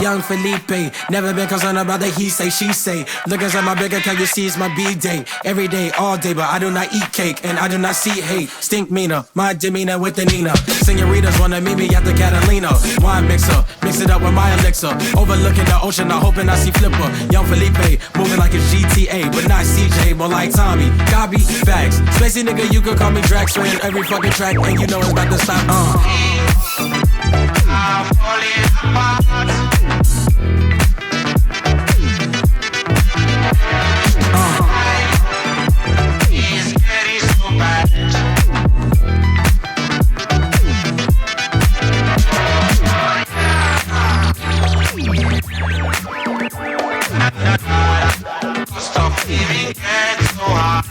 Young Felipe, never been concerned about the he say, she say. Look inside my bank account, you see it's my B-day. Every day, all day, but I do not eat cake, and I do not see hate. Stink meaner, my demeanor with the Nina. Senoritas wanna meet me at the Catalina. Wine mixer, mix it up with my elixir. Overlooking the ocean, I'm hoping I see Flipper. Young Felipe, moving like it's GTA, but not CJ, more like Tommy. Copy, facts. Spacey nigga, you could call me Drax, in every fucking track, and you know it's about to stop. I'm falling apart. It's getting so bad. Stop feeling get so high.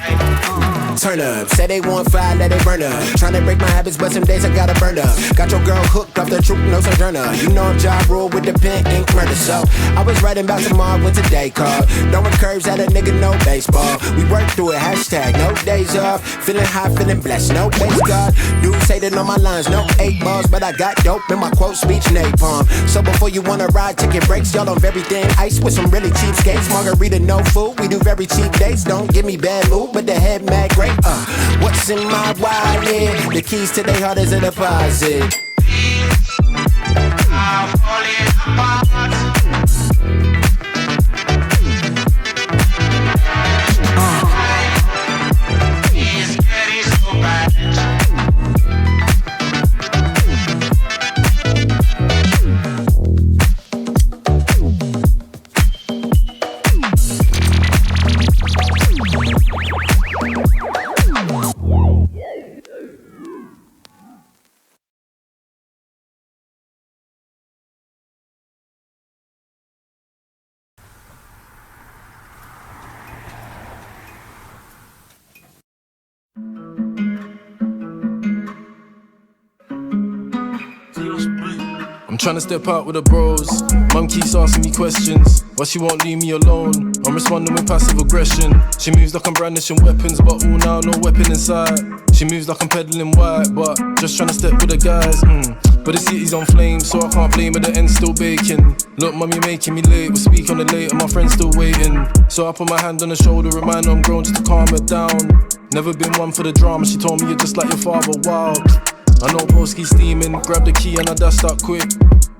Turn up, say they want fire, let it burn up. Tryna break my habits, but some days I gotta burn up. Got your girl hooked off the truth, no sojourner. You know I'm job rule with the pen, ink murder. So I was writing about tomorrow when today called. Throwing curves at a nigga, no baseball. We work through it, hashtag no days off. Feeling high, feeling blessed, no base God. Dudes hating on my lines, no 8 balls, but I got dope in my quote speech napalm. So before you wanna ride, ticket breaks, y'all on very thin ice with some really cheap skates. Margarita, no food, we do very cheap dates. Don't give me bad mood, but the head mad great. What's in my wallet? The keys to their heart is a deposit. I'm falling apart. It's getting so bad. I'm tryna step out with the bros. Mum keeps asking me questions, why she won't leave me alone. I'm responding with passive aggression. She moves like I'm brandishing weapons, but all now no weapon inside. She moves like I'm peddling white, but just tryna step with the guys. But the city's on flames, so I can't blame her, the end's still baking. Look, mum, you're making me late, we'll speak on it later, my friend's still waiting. So I put my hand on her shoulder, remind her I'm grown just to calm her down. Never been one for the drama, she told me you're just like your father, wild. I know broski steaming, grabbed the key and I dashed out quick.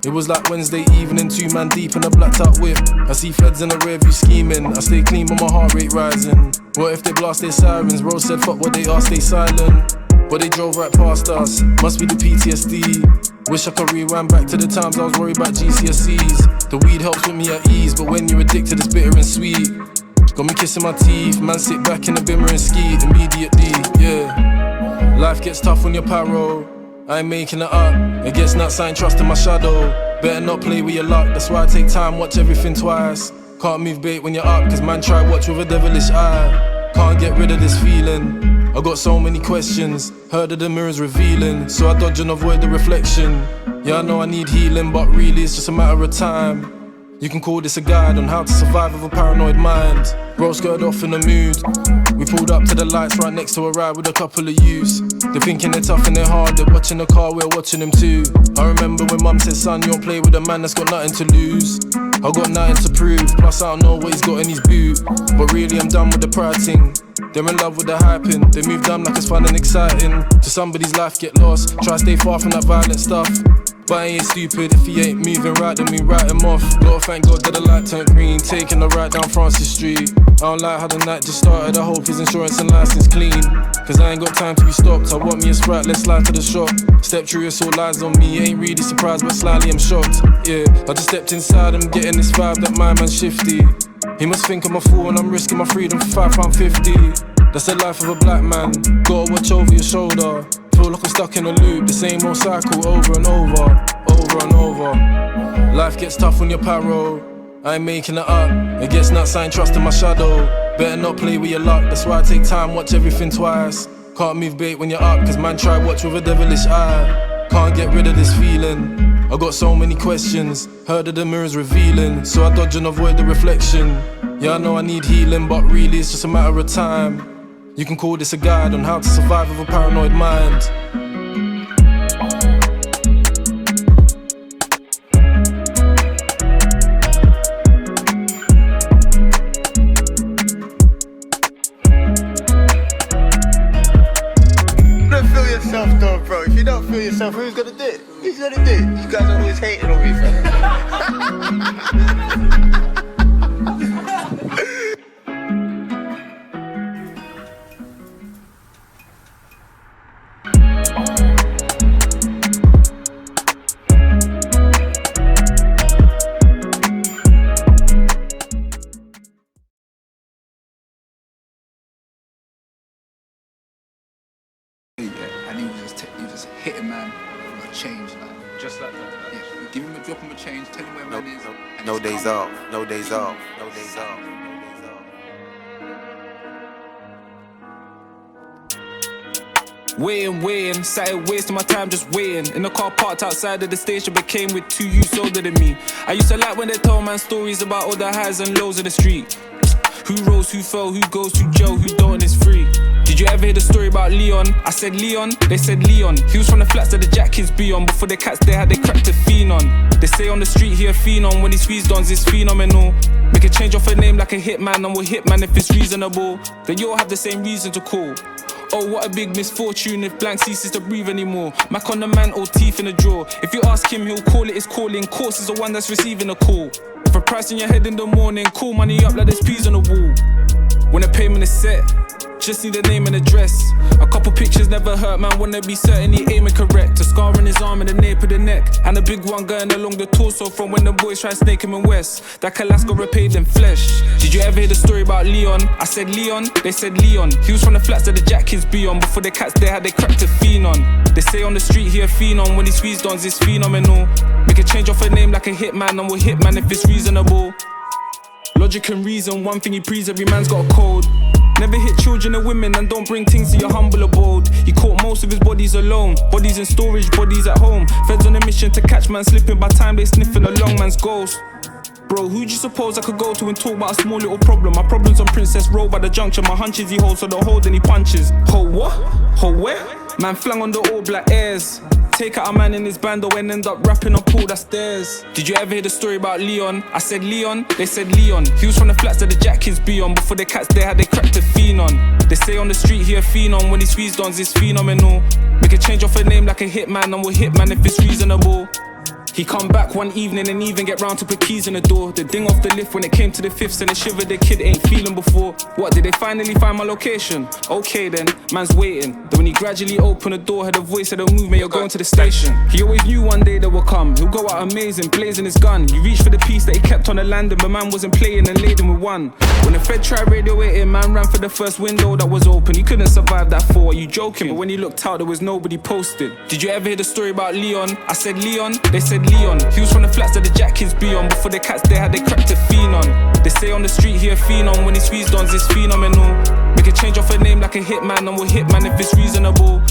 It was like Wednesday evening, 2 man deep in a blacked out whip. I see feds in the rear view scheming, I stay clean but my heart rate rising. What if they blast their sirens? Bro said fuck what they are, stay silent. But they drove right past us, must be the PTSD. Wish I could rewind back to the times I was worried about GCSEs. The weed helps with me at ease, but when you're addicted it's bitter and sweet. Got me kissing my teeth, man sit back in the bimmer and ski immediately, yeah. Life gets tough when you're paro, I ain't making it up. It gets not signed, trust in my shadow. Better not play with your luck, that's why I take time, watch everything twice. Can't move bait when you're up, cause man try watch with a devilish eye. Can't get rid of this feeling, I got so many questions. Heard of the mirrors revealing, so I dodge and avoid the reflection. Yeah, I know I need healing, but really it's just a matter of time. You can call this a guide on how to survive with a paranoid mind. Bro skirt off in the mood. We pulled up to the lights right next to a ride with a couple of youths. They're thinking they're tough and they're hard, they're watching the car, we're watching them too. I remember when mum said, son, you don't play with a man that's got nothing to lose. I got nothing to prove, plus I don't know what he's got in his boot. But really I'm done with the pride thing. They're in love with the hyping, they move dumb like it's fun and exciting. To somebody's life get lost, try stay far from that violent stuff. But I ain't stupid, if he ain't moving right then we write him off. Gotta thank God that the light turned green, taking the ride down Francis Street. I don't like how the night just started, I hope his insurance and license clean. Cause I ain't got time to be stopped, I want me a Sprite, let's slide to the shop. Step through, it's all eyes on me, ain't really surprised but slightly I'm shocked. Yeah, I just stepped inside, I'm getting this vibe that my man's shifty. He must think I'm a fool and I'm risking my freedom for £5.50. That's the life of a black man, gotta watch over your shoulder. Feel like I'm stuck in a loop, the same old cycle over and over, over and over. Life gets tough when you're paro, I ain't making it up. It gets not signed, trust in my shadow. Better not play with your luck, that's why I take time, watch everything twice. Can't move bait when you're up, cause man try watch with a devilish eye. Can't get rid of this feeling, I got so many questions. Heard of the mirrors revealing, so I dodge and avoid the reflection. Yeah, I know I need healing, but really it's just a matter of time. You can call this a guide on how to survive with a paranoid mind. feel yourself. Who's gonna do it? Who's gonna do it? You guys always hating on me, fam. And he was just hitting man with a change, like Just like that. yeah, give him a drop him a change, tell him where man is. and No it's days calm. off, no days off, no days off. Waiting, sat here wasting my time just waiting. In the car parked outside of the station, but came with 2 youths older than me. I used to like when they told man stories about all the highs and lows of the street. Who rose, who fell, who goes to jail, who don't and is free. Did you ever hear the story about Leon? I said Leon, they said Leon. He was from the flats that the jack kids be on. Before the cats they had they cracked a fiend on. They say on the street he a fiend on. When he squeezed on, it's phenomenal. Make a change off a name like a hitman, and we'll hitman if it's reasonable. Then you all have the same reason to call. Oh, what a big misfortune if blank ceases to breathe anymore. Mac on the man or teeth in the drawer. If you ask him, he'll call it his calling. Course is the one that's receiving a call. If a price in your head in the morning, call money up like there's peas on the wall. When the payment is set, just need a name and address. A couple pictures never hurt, man, wanna be certain he aiming correct. A scar on his arm and a nape of the neck, and a big one going along the torso from when the boys tried snake him in West. That Alaska repaid in flesh. Did you ever hear the story about Leon? I said Leon, they said Leon. He was from the flats that the jack kids be on. Before the cats they had they cracked a fiend on. They say on the street he a fiend on. When he squeezed on, it's phenomenal. Make a change off a name like a hitman, and we'll hitman if it's reasonable. Logic and reason, one thing he breathes, every man's got a code. Never hit children and women, and don't bring things to your humble abode. He caught most of his bodies alone. Bodies in storage, bodies at home. Feds on a mission to catch man slipping. By time they sniffing a long man's ghost. Bro, who'd you suppose I could go to and talk about a small little problem? My problem's on Princess Road by the junction. My hunches he holds, so the hold and he punches. Hold what? Hold where? Man flang on the all black airs. Take out a man in his bando and end up rapping up all the stairs. Did you ever hear the story about Leon? I said Leon, they said Leon. He was from the flats that the jack kids be on. Before the cats they had they cracked a fiend on. They say on the street he a fiend on. When he squeezed on, it's phenomenal. Make a change off a name like a hitman, and we'll hitman if it's reasonable. He come back one evening and even get round to put keys in the door. The ding off the lift when it came to the fifths and the shiver the kid ain't feeling before. What, did they finally find my location? Okay then, man's waiting. Then when he gradually opened the door, heard a voice said, "Oh move mate, you're going to the station." He always knew one day they would come. He'll go out amazing, blazing his gun. He reached for the piece that he kept on the landing, but man wasn't playing and laid him with one. When the Fed tried radio waiting, man ran for the first window that was open. He couldn't survive that fall, are you joking? But when he looked out, there was nobody posted. Did you ever hear the story about Leon? I said Leon, they said Leon. He was from the flats that the jack kids be on. Before the cats they had they cracked a fiend on. They say on the street he a fiend on. When he squeezed on, it's phenomenal. Make a change off a name like a hitman, and we'll hitman if it's reasonable.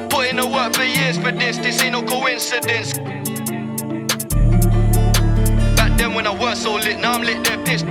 Putting the work for years for this ain't no coincidence. Back then when I was so lit, now I'm lit, they're pissed.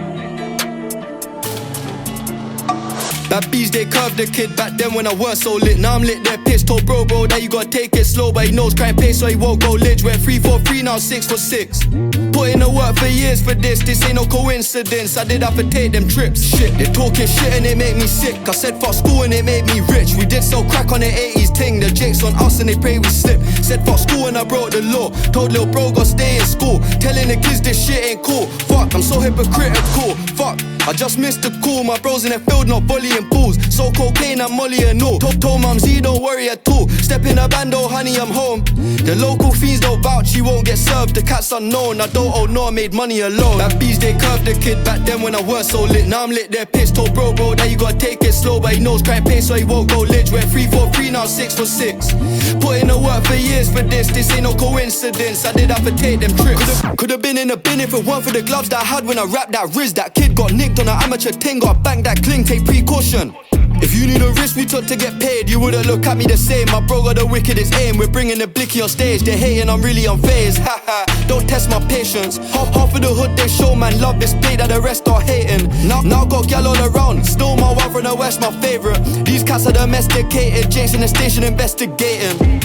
Bad bees, they curved the kid back then when I was so lit. Now I'm lit, they're pissed. Told bro that you gotta take it slow, but he knows crime pace, so he won't go ledge. Went 3 for 3, now 6 for 6. Put in the work for years for this ain't no coincidence. I did have to take them trips. Shit, they talking shit and it made me sick. I said fuck school and it made me rich. We did sell crack on the 80s ting. The jakes on us and they pray we slip. Said fuck school and I broke the law. Told little bro go stay in school. Telling the kids this shit ain't cool. Fuck, I'm so hypocritical. Fuck, I just missed the call. My bros in the field not volleying swimming pools. So cocaine and Molly and no. Told mum Z don't worry at all. Step in a bando, honey, I'm home. The local fiends don't vouch, you won't get served. The cat's unknown, I don't owe no, I made money alone. Bad bees, they curved the kid back then when I weren't so lit. Now I'm lit, they're pissed. Told bro that you gotta take it slow, but he knows crime pace, so he won't go lich. Went 3 for 3, now 6 for 6. Put in the work for years for this ain't no coincidence. I did have to take them trips. Could've been in the bin if it weren't for the gloves that I had when I rapped that Riz. That kid got nicked on an amateur ting, got banged that cling, take precaution. If you knew the risk we took to get paid, you wouldn't look at me the same. My bro got the wickedest aim, we're bringing the blicky on stage. They're hating, I'm really unfazed, haha, don't test my patience. Half of the hood they show, man, love this play that the rest are hating. Now got gal all around, still my one from the west, my favourite. These cats are domesticated, Jake's in the station investigating.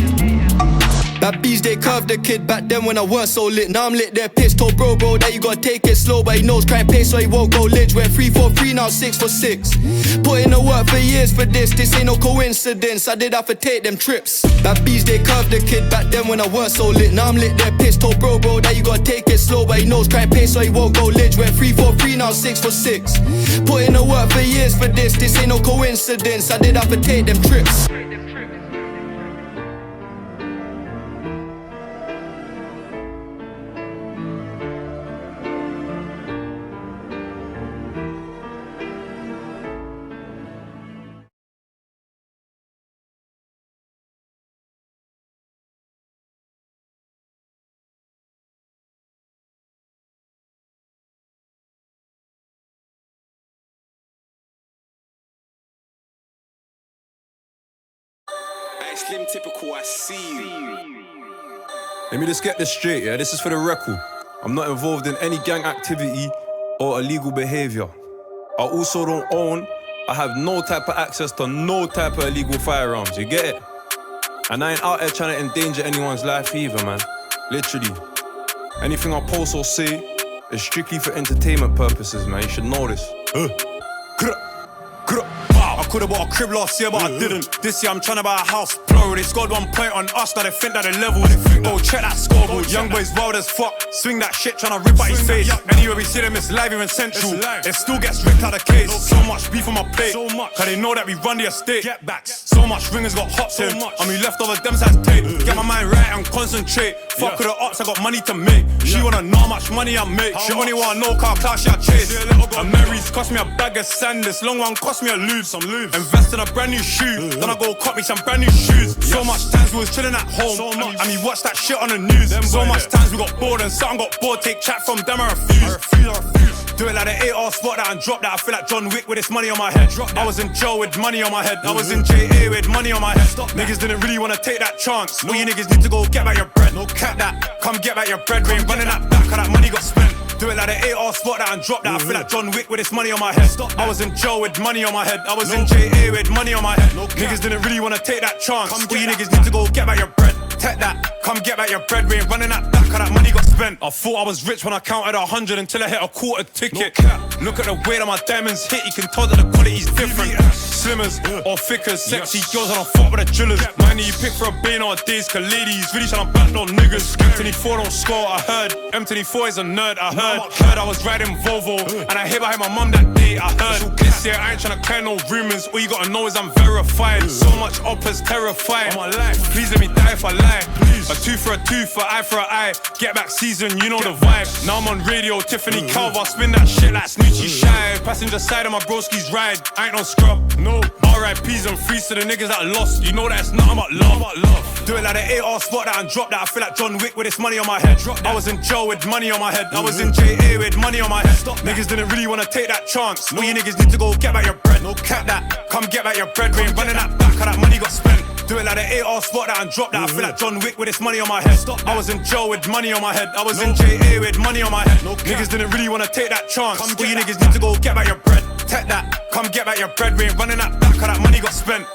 Bad bees, they curved the kid back then when I weren't so lit. Now I'm lit, they're pissed. Told bro that you gotta take it slow, but he knows crime pace, so he won't go lich. Went 3 for 3, now 6 for 6. Put in the work for years for this ain't no coincidence. I did have to take them trips. Bad bees, they curved the kid back then when I weren't so lit. Now I'm lit, they're pissed. Told bro that you gotta take it slow, but he knows crime pace, so he won't go lich. Went 3 for 3, now 6 for 6. Put in the work for years for this ain't no coincidence. I did have to take them trips. Slim typical, I see you. Let me just get this straight, yeah? This is for the record. I'm not involved in any gang activity or illegal behavior. I also don't own, I have no type of access to no type of illegal firearms, you get it? And I ain't out here trying to endanger anyone's life either, man. Literally. Anything I post or say is strictly for entertainment purposes, man. You should know this. I could've bought a crib last year, but I didn't. This year I'm tryna buy a house, plural. They scored 1 point on us, now they think that they level. Go check that scoreboard. Young boys wild as fuck. Swing that shit, tryna rip out his face. Anywhere we see them, it's live here in Central. It still gets ripped out of case. So much beef on my plate, cause they know that we run the estate. So much ringers got hopped in, and we left over them sides tape. Get my mind right and concentrate. Fuck with the ops, I got money to make. She wanna know how much money I make. She only wanna know car class she I chase. A Mary's cost me a bag of sand. This long one cost me a lube. Invest in a brand new shoe, then I go cut me some brand new shoes. So much times we was chilling at home, and we watched that shit on the news. So much times we got bored and something got bored. Take chat from them, I refuse. Do it like the 8R spot that and drop that. I feel like John Wick with this money on my head. I was in jail with money on my head. I was in JA with money on my head. Niggas didn't really wanna take that chance. All you niggas need to go get back your bread. No cap that, come get back your bread. We ain't running that back, cause that money got spent. Do it like the 8R spot that and drop that. I feel like John Wick with this money on my head. I was in jail with money on my head. I was in JA with money on my head. Niggas didn't really wanna take that chance. All you niggas need to go get back your bread. Take that, come get back your bread. We ain't running that back, cause that money got spent. I thought I was rich when I counted 100 until I hit a quarter ticket. Look at the way that my diamonds hit, you can tell that the quality's different. Slimmers or thickers, sexy girls, I don't fuck with the drillers. Mind you pick for a bane or a days, cause ladies really tryna back no niggas. M24 don't score, I heard. M24 is a nerd, I heard I was riding Volvo, and I hit behind my mum that day, I heard. This year I ain't tryna clear no rumors, all you gotta know is I'm verified. So much uppers terrified. Please let me die if I lie. A tooth for a tooth, an eye for an eye. Get back season, you know the vibe. Now I'm on radio, Tiffany Calver, spin that shit like Snoochie Shy. Passenger side of my broski's ride, I ain't no scrub, no. RIPs and frees to the niggas that lost. You know that's nothing but love. Do it like the 8R spot that and drop that. I feel like John Wick with this money on my head. I was in jail with money on my head. I was in JA with money on my head. Niggas didn't really wanna take that chance. All you niggas need to go get back your bread. No cap that, come get back your bread. We ain't running that back, cause that money got spent. Do it like the 8R spot that and drop that. I feel like John Wick with this money on my head. I was in jail with money on my head. I was in JA with money on my head. Niggas didn't really wanna take that chance. All you niggas need to go get back your bread. Take that, come get back your bread. We ain't running that back, cause that money got spent.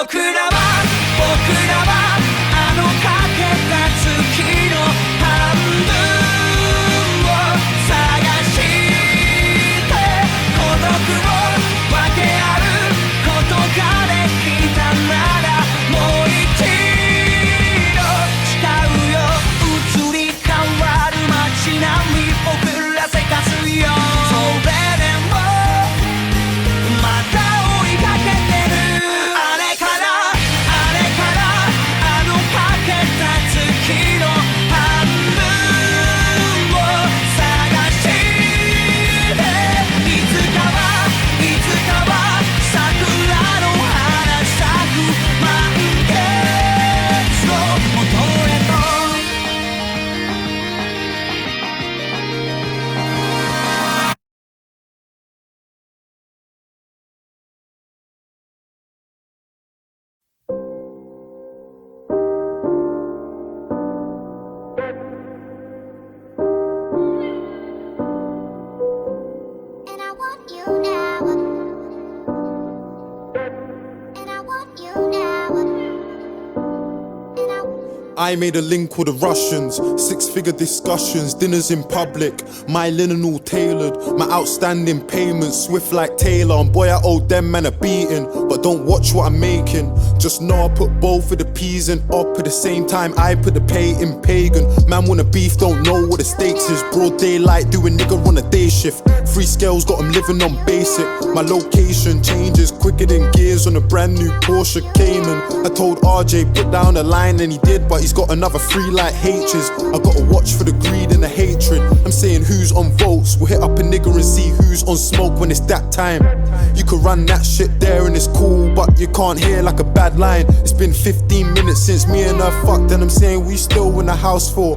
僕らはあのかけた月の半分を探して孤独を分け合うことができたならもう一度誓うよ移り変わる街並み僕らせかすよそれでもまた追いかけてるあれからあのかけた月の半分を探していつかは桜の花咲く満月の元へとAnd I want you now. And I want you now. And I I made a link with the Russians, 6-figure discussions, dinners in public, my linen all tailored, my outstanding payments swift like Taylor. And boy, I owe them man a beating, but don't watch what I'm making. Just know I put both of the P's and up at the same time. I put the pay in pagan. Man wanna beef, don't know what the stakes is. Broad daylight, do a nigga on a day shift. Free scales, got him living on basic. My location changes quicker than gears on a brand new Porsche Cayman. I told RJ put down a line and he did, but he's got another 3 like H's. I gotta watch for the greed and the hatred. I'm saying who's on votes. We'll hit up a nigga and see who's on smoke when it's that time. You can run that shit there and it's cool, but you can't hear like a bad line. It's been 15 minutes since me and her fucked, and I'm saying we still in the house for.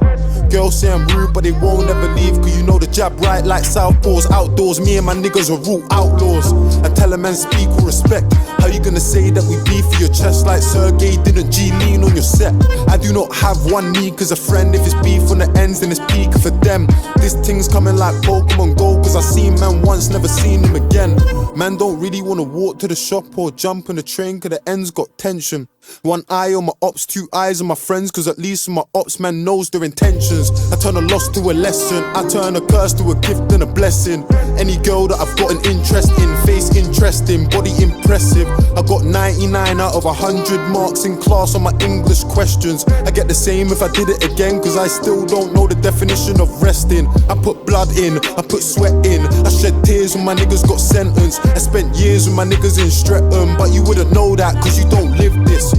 Girls say I'm rude, but they won't ever leave, cause you know the jab right like southpaws. Outdoors, me and my niggas are root outlaws. I tell a man speak with respect. How you gonna say that we beef for your chest like Sergey didn't G-lean on your set? I do not have one need cause a friend. If it's beef on the ends, then it's peak for them. This thing's coming like Pokemon Go, cause I seen man once, never seen him again. Man don't really wanna walk to the shop or jump on the train, cause the ends got tension. One eye on my ops, 2 eyes on my friends, cause at least my ops man knows their intentions. I turn a loss to a lesson, I turn a curse to a gift and a blessing. Any girl that I've got an interest in, face interesting, body impressive. I got 99 out of 100 marks in class on my English questions. I get the same if I did it again, cause I still don't know the definition of resting. I put blood in, I put sweat in, I shed tears when my niggas got sentenced. I spent years with my niggas in Streatham, but you wouldn't know that cause you don't live this.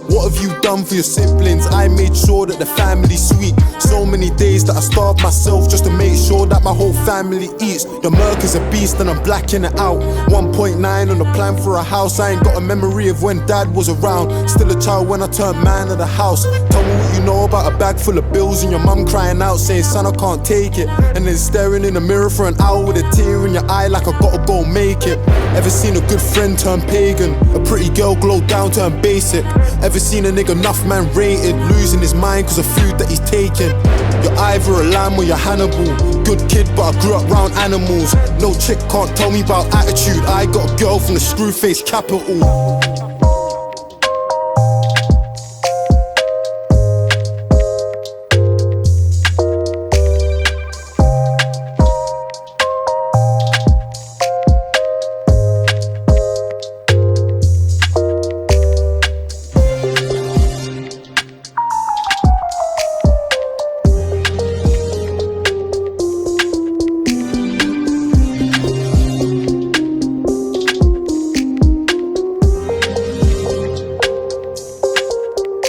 What have you done for your siblings? I made sure that the family's sweet. So many days that I starved myself just to make sure that my whole family eats. The murk is a beast and I'm blacking it out. 1.9 on the plan for a house. I ain't got a memory of when dad was around. Still a child when I turned man of the house. Tell me what you know about a bag full of bills and your mum crying out saying son I can't take it. And then staring in the mirror for an hour with a tear in your eye like I gotta go make it. Ever seen a good friend turn pagan? A pretty girl glow down turn basic? Ever seen a nigga enough man rated, losing his mind cause of food that he's taking? You're either a lamb or you're Hannibal. Good kid but I grew up round animals. No chick can't tell me about attitude. I got a girl from the Screwface capital.